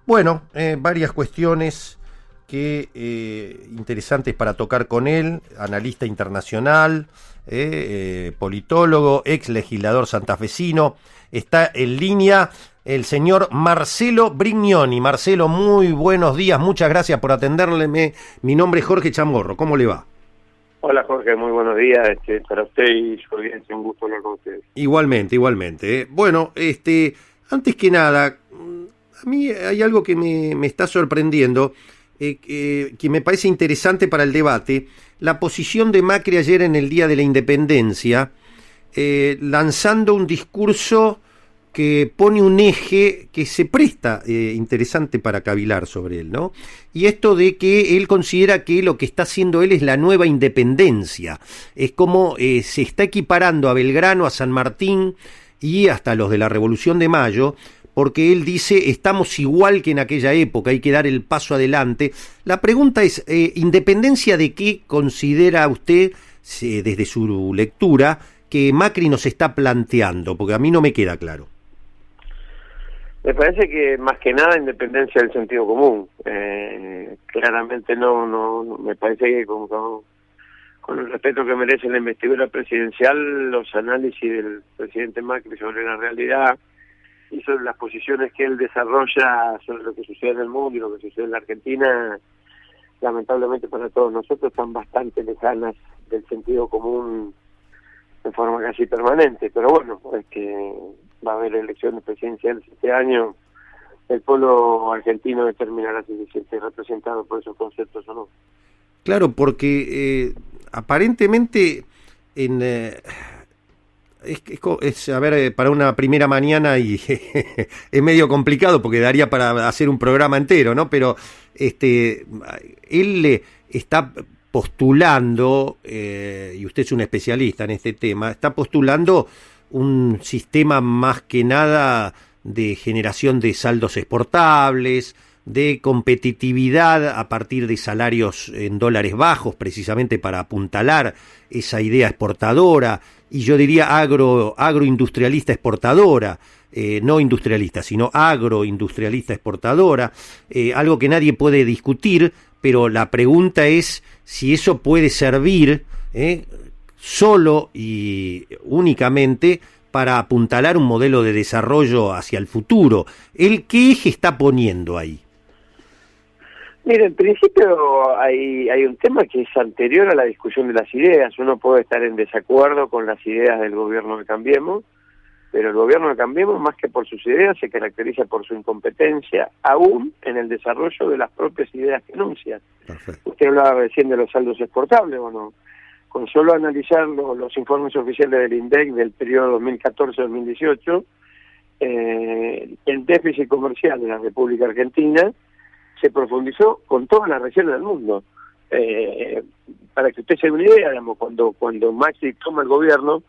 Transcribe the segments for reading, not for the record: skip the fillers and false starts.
Bueno, varias cuestiones que interesantes para tocar con él, analista internacional, politólogo, ex legislador santafesino. Está en línea el señor Marcelo Brignoni. Marcelo, muy buenos días, muchas gracias por atenderme. Mi nombre es Jorge Chamorro, ¿cómo le va? Hola Jorge, muy buenos días para usted y su audiencia, un gusto hablar con ustedes. Igualmente. Bueno, antes que nada, a mí hay algo que me está sorprendiendo, que me parece interesante para el debate, la posición de Macri ayer en el Día de la Independencia, lanzando un discurso que pone un eje que se presta interesante para cavilar sobre él, ¿no? Y esto de que él considera que lo que está haciendo él es la nueva independencia. Es como se está equiparando a Belgrano, a San Martín y hasta los de la Revolución de Mayo, porque él dice, estamos igual que en aquella época, hay que dar el paso adelante. La pregunta es, ¿independencia de qué considera usted, desde su lectura, que Macri nos está planteando? Porque a mí no me queda claro. Me parece que más que nada independencia del sentido común. Claramente no, me parece que con el respeto que merece la investidura presidencial, los análisis del presidente Macri sobre la realidad y sobre las posiciones que él desarrolla sobre lo que sucede en el mundo y lo que sucede en la Argentina, lamentablemente para todos nosotros están bastante lejanas del sentido común de forma casi permanente. Pero bueno, es que va a haber elecciones presidenciales este año, el pueblo argentino determinará si se siente representado por esos conceptos o no. Claro, porque aparentemente a ver, para una primera mañana y es medio complicado porque daría para hacer un programa entero, ¿no? Pero él le está postulando, y usted es un especialista en este tema, está postulando un sistema más que nada de generación de saldos exportables, de competitividad a partir de salarios en dólares bajos, precisamente para apuntalar esa idea exportadora, y yo diría agroindustrialista exportadora, no industrialista, sino agroindustrialista exportadora, algo que nadie puede discutir, pero la pregunta es si eso puede servir solo y únicamente para apuntalar un modelo de desarrollo hacia el futuro. ¿El qué eje está poniendo ahí? Mire, en principio hay un tema que es anterior a la discusión de las ideas. Uno puede estar en desacuerdo con las ideas del gobierno de Cambiemos, pero el gobierno de Cambiemos, más que por sus ideas, se caracteriza por su incompetencia, aún en el desarrollo de las propias ideas que enuncia. Perfecto. Usted hablaba recién de los saldos exportables, bueno, con solo analizar los informes oficiales del INDEC del periodo 2014-2018, el déficit comercial de la República Argentina se profundizó con todas las regiones del mundo. Para que usted se dé una idea, digamos, cuando Macri toma el gobierno,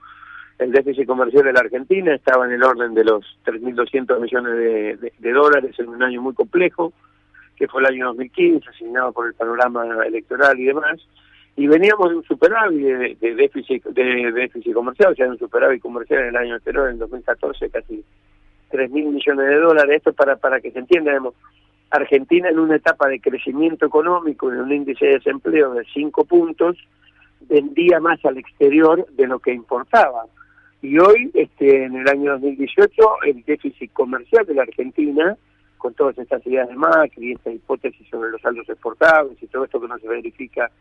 el déficit comercial de la Argentina estaba en el orden de los 3.200 millones de dólares en un año muy complejo, que fue el año 2015, asignado por el panorama electoral y demás, y veníamos de un superávit de déficit comercial, o sea, de un superávit comercial en el año anterior, en 2014, casi 3.000 millones de dólares. Esto para que se entienda, digamos, Argentina en una etapa de crecimiento económico, en un índice de desempleo de 5 puntos, vendía más al exterior de lo que importaba. Y hoy, en el año 2018, el déficit comercial de la Argentina, con todas estas ideas de Macri, esta hipótesis sobre los saldos exportables y todo esto que no se verifica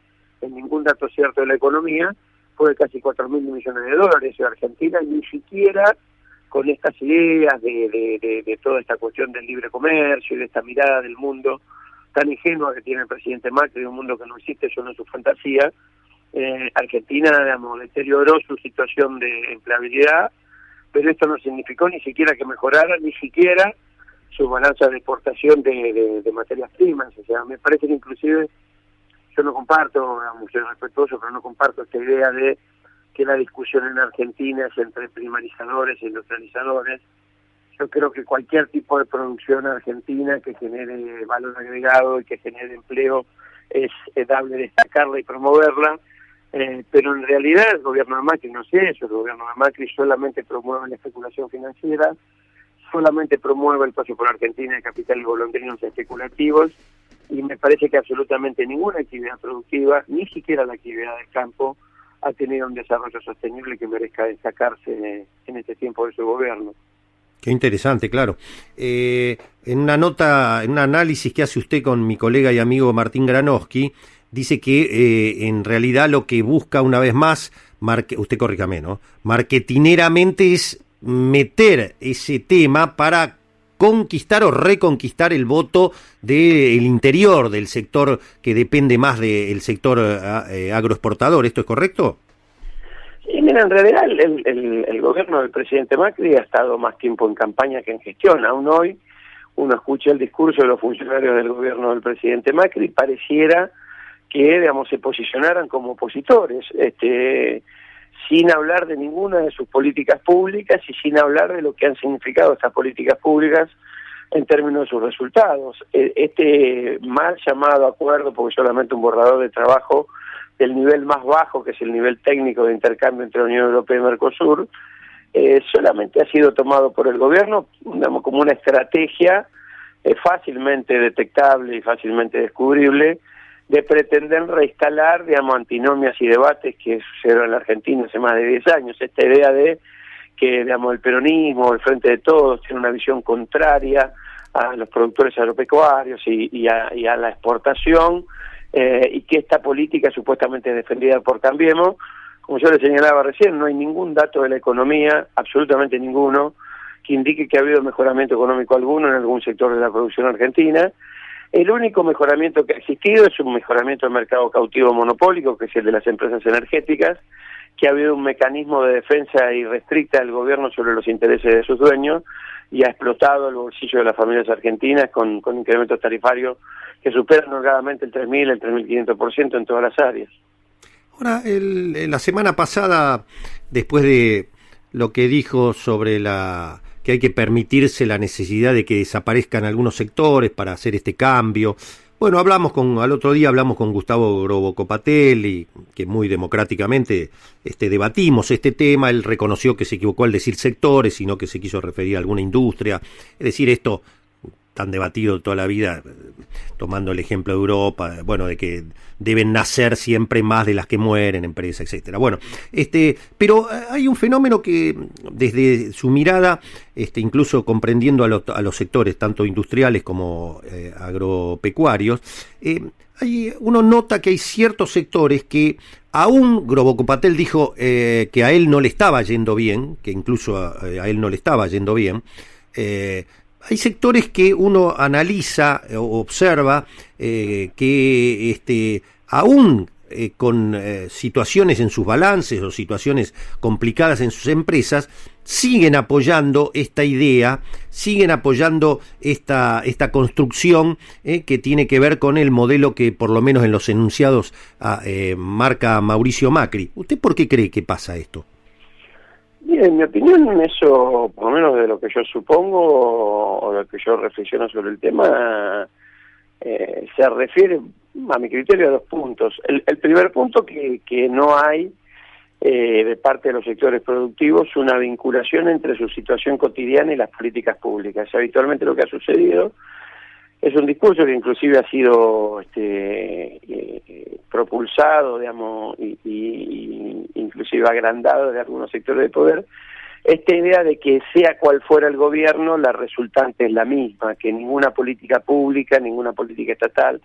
en ningún dato cierto de la economía, fue de casi 4.000 millones de dólares. Y Argentina ni siquiera con estas ideas de toda esta cuestión del libre comercio y de esta mirada del mundo tan ingenua que tiene el presidente Macri, de un mundo que no existe, solo en su fantasía, Argentina, digamos, deterioró su situación de empleabilidad, pero esto no significó ni siquiera que mejorara, ni siquiera su balanza de exportación de materias primas. O sea, me parece que inclusive yo no comparto, soy respetuoso, pero no comparto esta idea de que la discusión en Argentina es entre primarizadores e industrializadores. Yo creo que cualquier tipo de producción argentina que genere valor agregado y que genere empleo es dable destacarla y promoverla, pero en realidad el gobierno de Macri no es eso. El gobierno de Macri solamente promueve la especulación financiera, solamente promueve el paso por Argentina de capitales golondrinos especulativos, y me parece que absolutamente ninguna actividad productiva, ni siquiera la actividad del campo, ha tenido un desarrollo sostenible que merezca destacarse en este tiempo de su gobierno. Qué interesante, claro. En una nota, en un análisis que hace usted con mi colega y amigo Martín Granowski, dice que en realidad lo que busca una vez más, usted corríjame, ¿no? Marketineramente es meter ese tema para conquistar o reconquistar el voto del interior, del sector que depende más del sector agroexportador. ¿Esto es correcto? Sí, mira, en realidad el gobierno del presidente Macri ha estado más tiempo en campaña que en gestión. Aún hoy uno escucha el discurso de los funcionarios del gobierno del presidente Macri, pareciera que, digamos, se posicionaran como opositores, sin hablar de ninguna de sus políticas públicas y sin hablar de lo que han significado estas políticas públicas en términos de sus resultados. Este mal llamado acuerdo, porque solamente un borrador de trabajo del nivel más bajo, que es el nivel técnico de intercambio entre la Unión Europea y Mercosur, solamente ha sido tomado por el gobierno, digamos, como una estrategia fácilmente detectable y fácilmente descubrible de pretender reinstalar, digamos, antinomias y debates que sucedieron en la Argentina hace más de 10 años. Esta idea de que, digamos, el peronismo, el Frente de Todos, tiene una visión contraria a los productores agropecuarios y a la exportación, y que esta política supuestamente es defendida por Cambiemos. Como yo le señalaba recién, no hay ningún dato de la economía, absolutamente ninguno, que indique que ha habido mejoramiento económico alguno en algún sector de la producción argentina. El único mejoramiento que ha existido es un mejoramiento del mercado cautivo monopólico, que es el de las empresas energéticas, que ha habido un mecanismo de defensa irrestricta del gobierno sobre los intereses de sus dueños y ha explotado el bolsillo de las familias argentinas con incrementos tarifarios que superan holgadamente el 3.000, el 3.500% en todas las áreas. Ahora, la semana pasada, después de lo que dijo sobre que hay que permitirse la necesidad de que desaparezcan algunos sectores para hacer este cambio. Bueno, al otro día hablamos con Gustavo Grobo Copatelli, que muy democráticamente debatimos este tema. Él reconoció que se equivocó al decir sectores, sino que se quiso referir a alguna industria. Es decir, esto tan debatido toda la vida, tomando el ejemplo de Europa, bueno, de que deben nacer siempre más de las que mueren, empresas, etcétera. Bueno, pero hay un fenómeno que desde su mirada, incluso comprendiendo a los sectores tanto industriales como agropecuarios, uno nota que hay ciertos sectores que aún Grobo Copatel dijo que a él no le estaba yendo bien, que incluso a él no le estaba yendo bien. Hay sectores que uno analiza o observa que aún con situaciones en sus balances o situaciones complicadas en sus empresas, siguen apoyando esta idea, siguen apoyando esta construcción que tiene que ver con el modelo que por lo menos en los enunciados marca Mauricio Macri. ¿Usted por qué cree que pasa esto? Bien, en mi opinión, eso, por lo menos de lo que yo supongo o de lo que yo reflexiono sobre el tema, se refiere, a mi criterio, a dos puntos. El primer punto, que no hay de parte de los sectores productivos una vinculación entre su situación cotidiana y las políticas públicas. Habitualmente lo que ha sucedido es un discurso que inclusive ha sido propulsado, digamos, y inclusive agrandado de algunos sectores de poder, esta idea de que sea cual fuera el gobierno, la resultante es la misma, que ninguna política pública, ninguna política estatal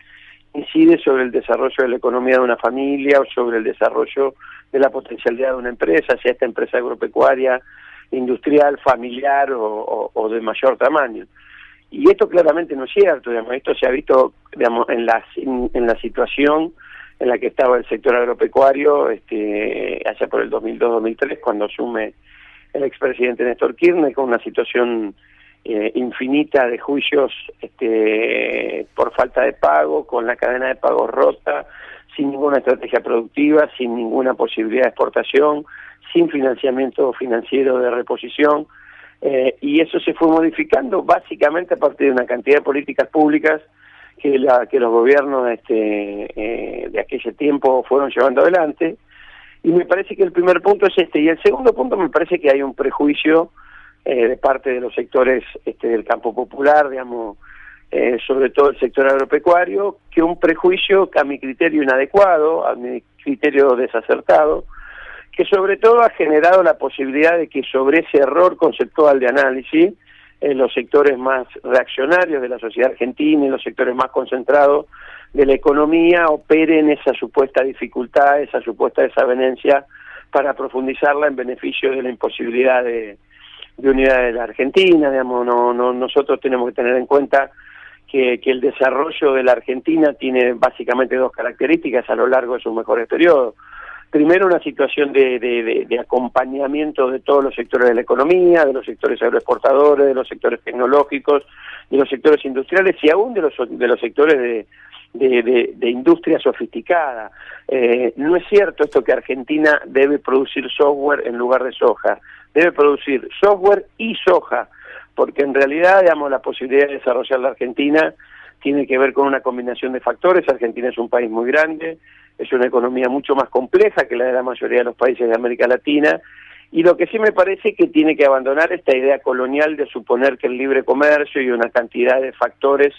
incide sobre el desarrollo de la economía de una familia o sobre el desarrollo de la potencialidad de una empresa, sea esta empresa agropecuaria, industrial, familiar o de mayor tamaño. Y esto claramente no es cierto, digamos, esto se ha visto, digamos, en la situación en la que estaba el sector agropecuario allá por el 2002-2003, cuando asume el expresidente Néstor Kirchner, con una situación infinita de juicios por falta de pago, con la cadena de pagos rota, sin ninguna estrategia productiva, sin ninguna posibilidad de exportación, sin financiamiento financiero de reposición, y eso se fue modificando básicamente a partir de una cantidad de políticas públicas que los gobiernos de aquel tiempo fueron llevando adelante. Y me parece que el primer punto es y el segundo punto me parece que hay un prejuicio de parte de los sectores del campo popular, digamos, sobre todo el sector agropecuario, que un prejuicio que a mi criterio inadecuado, a mi criterio desacertado, que sobre todo ha generado la posibilidad de que sobre ese error conceptual de análisis, los sectores más reaccionarios de la sociedad argentina y los sectores más concentrados de la economía operen esa supuesta dificultad, esa supuesta desavenencia, para profundizarla en beneficio de la imposibilidad de unidad de la Argentina. Digamos, nosotros tenemos que tener en cuenta que el desarrollo de la Argentina tiene básicamente dos características a lo largo de sus mejores periodos. Primero, una situación de acompañamiento de todos los sectores de la economía, de los sectores agroexportadores, de los sectores tecnológicos, de los sectores industriales y aún de los sectores de industria sofisticada. No es cierto esto que Argentina debe producir software en lugar de soja. Debe producir software y soja, porque en realidad, digamos, la posibilidad de desarrollar la Argentina tiene que ver con una combinación de factores. Argentina es un país muy grande, es una economía mucho más compleja que la de la mayoría de los países de América Latina, y lo que sí me parece que tiene que abandonar esta idea colonial de suponer que el libre comercio y una cantidad de factores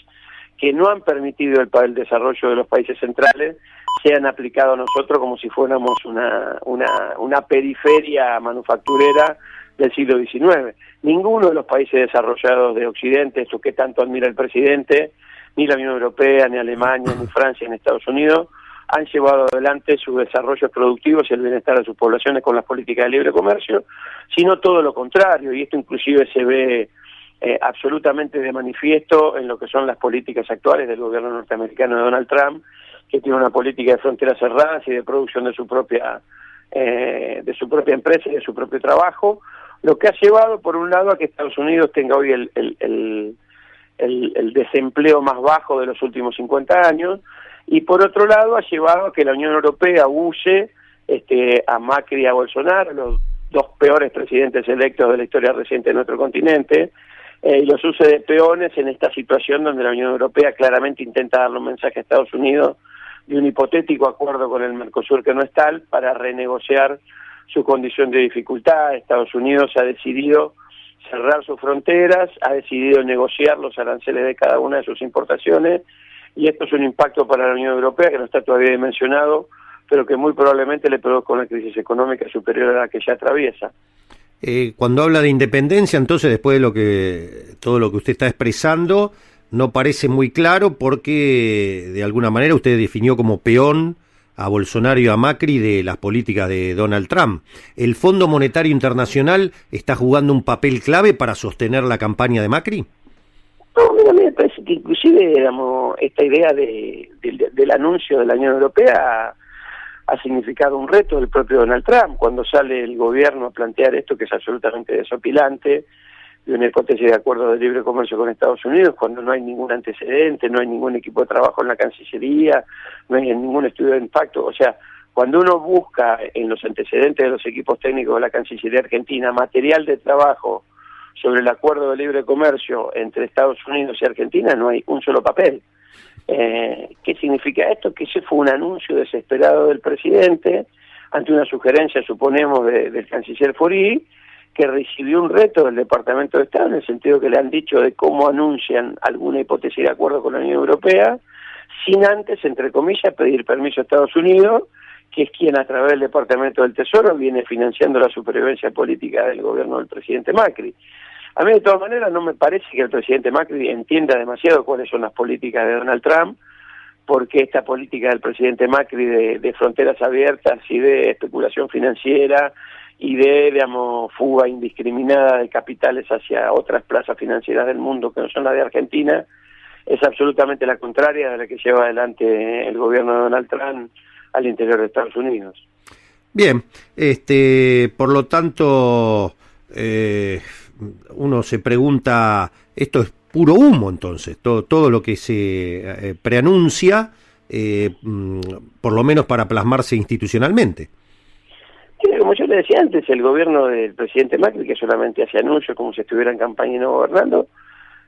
que no han permitido el desarrollo de los países centrales sean aplicados a nosotros como si fuéramos una periferia manufacturera del siglo XIX. Ninguno de los países desarrollados de Occidente, esto que tanto admira el presidente, ni la Unión Europea, ni Alemania, ni Francia, ni Estados Unidos, han llevado adelante sus desarrollos productivos y el bienestar de sus poblaciones con las políticas de libre comercio, sino todo lo contrario, y esto inclusive se ve absolutamente de manifiesto en lo que son las políticas actuales del gobierno norteamericano de Donald Trump, que tiene una política de fronteras cerradas y de producción de su propia empresa y de su propio trabajo, lo que ha llevado por un lado a que Estados Unidos tenga hoy el desempleo más bajo de los últimos 50 años, y por otro lado ha llevado a que la Unión Europea use a Macri y a Bolsonaro, los dos peores presidentes electos de la historia reciente de nuestro continente, y los use de peones en esta situación donde la Unión Europea claramente intenta darle un mensaje a Estados Unidos de un hipotético acuerdo con el Mercosur que no es tal, para renegociar su condición de dificultad. Estados Unidos ha decidido cerrar sus fronteras, ha decidido negociar los aranceles de cada una de sus importaciones, y esto es un impacto para la Unión Europea que no está todavía dimensionado, pero que muy probablemente le produzca una crisis económica superior a la que ya atraviesa. Cuando habla de independencia, entonces, después de todo lo que usted está expresando, no parece muy claro porque, de alguna manera, usted definió como peón a Bolsonaro y a Macri de las políticas de Donald Trump. ¿El Fondo Monetario Internacional está jugando un papel clave para sostener la campaña de Macri? No, mira, me parece que inclusive, digamos, esta idea del anuncio de la Unión Europea ha significado un reto del propio Donald Trump. Cuando sale el gobierno a plantear esto, que es absolutamente desopilante, de una hipótesis de acuerdo de libre comercio con Estados Unidos, cuando no hay ningún antecedente, no hay ningún equipo de trabajo en la Cancillería, no hay ningún estudio de impacto. O sea, cuando uno busca en los antecedentes de los equipos técnicos de la Cancillería Argentina material de trabajo sobre el acuerdo de libre comercio entre Estados Unidos y Argentina, no hay un solo papel. ¿Qué significa esto? Que ese fue un anuncio desesperado del presidente ante una sugerencia, suponemos, del canciller Faury, que recibió un reto del Departamento de Estado en el sentido que le han dicho de cómo anuncian alguna hipótesis de acuerdo con la Unión Europea, sin antes, entre comillas, pedir permiso a Estados Unidos, que es quien a través del Departamento del Tesoro viene financiando la supervivencia política del gobierno del presidente Macri. A mí, de todas maneras, no me parece que el presidente Macri entienda demasiado cuáles son las políticas de Donald Trump, porque esta política del presidente Macri de fronteras abiertas y de especulación financiera y de, digamos, fuga indiscriminada de capitales hacia otras plazas financieras del mundo que no son las de Argentina, es absolutamente la contraria de la que lleva adelante el gobierno de Donald Trump al interior de Estados Unidos. Bien, por lo tanto, uno se pregunta, esto es puro humo entonces, todo lo que se preanuncia, por lo menos para plasmarse institucionalmente. Como yo le decía antes, el gobierno del presidente Macri, que solamente hace anuncios como si estuviera en campaña y no gobernando,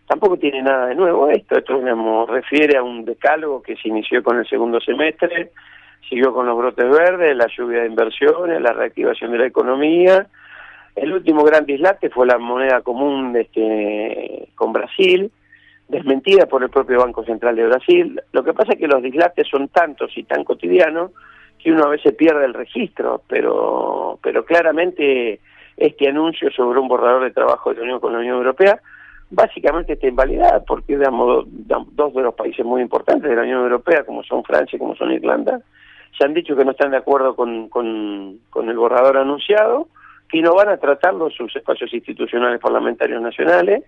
tampoco tiene nada de nuevo esto. Esto, digamos, refiere a un decálogo que se inició con el segundo semestre, siguió con los brotes verdes, la lluvia de inversiones, la reactivación de la economía, El último gran dislate fue la moneda común con Brasil, desmentida por el propio Banco Central de Brasil. Lo que pasa es que los dislates son tantos y tan cotidianos que uno a veces pierde el registro, pero claramente este anuncio sobre un borrador de trabajo de la Unión con la Unión Europea básicamente está invalidada, porque digamos, dos de los países muy importantes de la Unión Europea, como son Francia y como son Irlanda, se han dicho que no están de acuerdo con el borrador anunciado, que no van a tratarlo en sus espacios institucionales parlamentarios nacionales,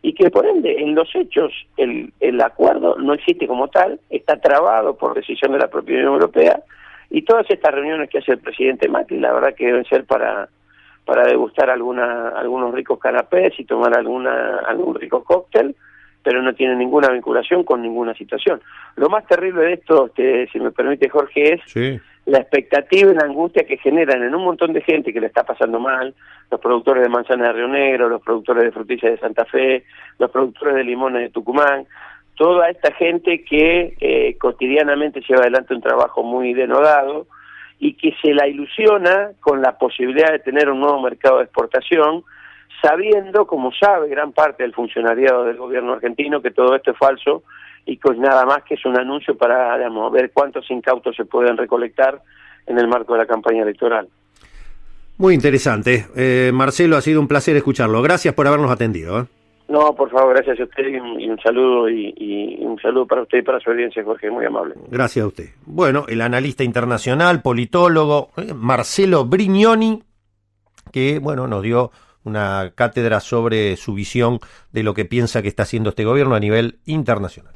y que por ende en los hechos el acuerdo no existe como tal, está trabado por decisión de la propia Unión Europea, y todas estas reuniones que hace el presidente Macri, la verdad que deben ser para degustar algunos ricos canapés y tomar algún rico cóctel, pero no tiene ninguna vinculación con ninguna situación. Lo más terrible de esto, si me permite Jorge, es Sí. la expectativa y la angustia que generan en un montón de gente que le está pasando mal, los productores de manzana de Río Negro, los productores de frutillas de Santa Fe, los productores de limones de Tucumán, toda esta gente que cotidianamente lleva adelante un trabajo muy denodado y que se la ilusiona con la posibilidad de tener un nuevo mercado de exportación, sabiendo, como sabe gran parte del funcionariado del gobierno argentino, que todo esto es falso y que nada más que es un anuncio para, digamos, ver cuántos incautos se pueden recolectar en el marco de la campaña electoral. Muy interesante. Marcelo, ha sido un placer escucharlo. Gracias por habernos atendido. No, por favor, gracias a usted y un saludo y un saludo para usted y para su audiencia, Jorge, muy amable. Gracias a usted. Bueno, el analista internacional, politólogo, Marcelo Brignoni, que, bueno, nos dio una cátedra sobre su visión de lo que piensa que está haciendo este gobierno a nivel internacional.